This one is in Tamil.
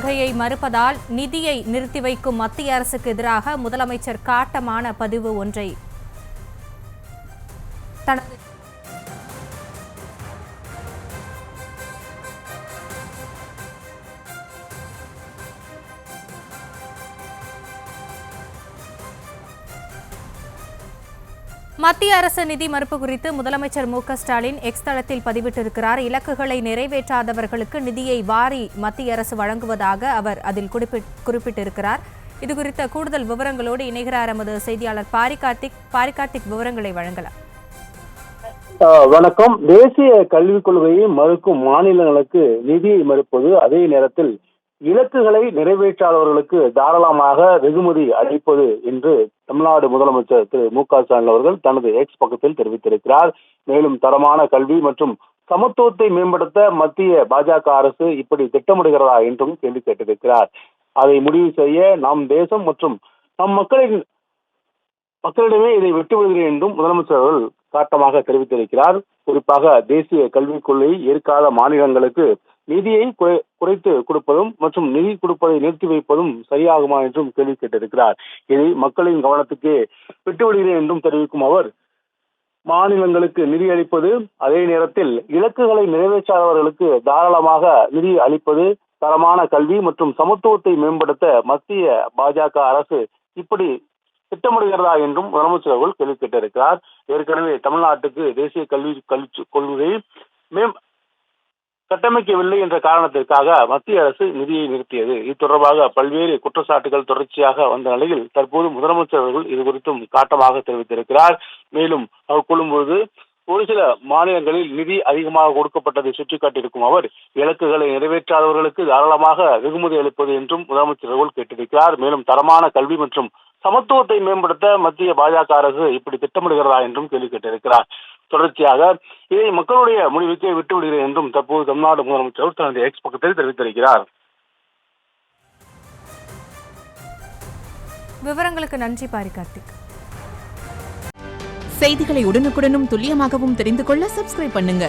கொள்கையை மறுப்பதால் நிதியை நிறுத்தி வைக்கும் மத்திய அரசுக்கு எதிராக முதலமைச்சர் காட்டமான பதிவு ஒன்றை தனது மத்திய அரசு நிதி மறுப்பு குறித்து முதலமைச்சர் மு.க.ஸ்டாலின் எக்ஸ் தளத்தில் பதிவிட்டிருக்கிறார். இலக்குகளை நிறைவேற்றாதவர்களுக்கு நிதியை வாரி மத்திய அரசு வழங்குவதாக அவர் அதில் குறிப்பிட்டிருக்கிறார். இதுகுறித்த கூடுதல் விவரங்களோடு இணைகிறார் எமது செய்தியாளர் பாரிகார்த்திக் விவரங்களை வழங்கலாம். வணக்கம். தேசிய கல்விக் கொள்கையை மறுக்கும் மாநிலங்களுக்கு நிதியை மறுப்பது, அதே நேரத்தில் இலக்குகளை நிறைவேற்றாதவர்களுக்கு தாராளமாக வெகுமதி அளிப்பது என்று தமிழ்நாடு முதலமைச்சர் திரு மு.க.ஸ்டாலின் அவர்கள் தனது எக்ஸ் பக்கத்தில் தெரிவித்திருக்கிறார். மேலும் தரமான கல்வி மற்றும் சமத்துவத்தை மேம்படுத்த மத்திய பாஜக அரசு இப்படி திட்டமிடுகிறதா என்றும் கேள்வி கேட்டிருக்கிறார். அதை முடிவு செய்ய நம் தேசம் மற்றும் நம் மக்களிடமே இதை விட்டுவிடுகிறேன் என்றும் முதலமைச்சர் அவர்கள் காட்டமாக தெரிவித்திருக்கிறார். குறிப்பாக தேசிய கல்விக் கொள்கையை ஏற்காத மாநிலங்களுக்கு நிதியை குறைத்து கொடுப்பதும் மற்றும் நிதி கொடுப்பதை நிறுத்தி வைப்பதும் சரியாகுமா என்றும் கேள்வி கேட்டிருக்கிறார். இதை மக்களின் கவனத்துக்கு விட்டுவிடுகிறேன் என்றும் தெரிவிக்கும் அவர், மாநிலங்களுக்கு நிதி அளிப்பது, அதே நேரத்தில் இலக்குகளை நிறைவேற்றாதவர்களுக்கு தாராளமாக நிதி அளிப்பது, தரமான கல்வி மற்றும் சமத்துவத்தை மேம்படுத்த மத்திய பாஜக அரசு இப்படி திட்டமிடுகிறதா என்றும் முதலமைச்சர் அவர்கள் கேள்வி கேட்டிருக்கிறார். ஏற்கனவே தமிழ்நாட்டுக்கு தேசிய கல்வி கொள்கையை கட்டமைக்கவில்லை என்ற காரணத்திற்காக மத்திய அரசு நிதியை நிறுத்தியது. இது தொடர்பாக பல்வேறு குற்றச்சாட்டுகள் தொடர்ச்சியாக வந்த நிலையில் தற்போது முதலமைச்சர் அவர்கள் இது குறித்தும் காட்டமாக தெரிவித்திருக்கிறார். மேலும் அவர் கூறும்போது, ஒரு சில மாநிலங்களில் நிதி அதிகமாக கொடுக்கப்பட்டதை சுட்டிக்காட்டியிருக்கும் அவர், இலக்குகளை நிறைவேற்றாதவர்களுக்கு தாராளமாக வெகுமதி அளிப்பது என்றும் முதலமைச்சர் அவர்கள் கேட்டிருக்கிறார். மேலும் தரமான கல்வி மற்றும் சமத்துவத்தை மேம்படுத்த மத்திய பாஜக அரசு இப்படி திட்டமிடுகிறதா என்றும் கேள்வி கேட்டிருக்கிறார். தொடர்ச்சியாக இதை மக்களுடைய முடிவுக்கே விட்டுவிடுகிறேன் என்றும் தற்போது தமிழ்நாடு முதலமைச்சர் தனது எக்ஸ் பக்கத்தில் தெரிவித்திருக்கிறார். விவரங்களுக்கு நன்றி பாரிகார்த்திக். செய்திகளை உடனுக்குடனும் துல்லியமாகவும் தெரிந்து கொள்ள சப்ஸ்கிரைப் பண்ணுங்க.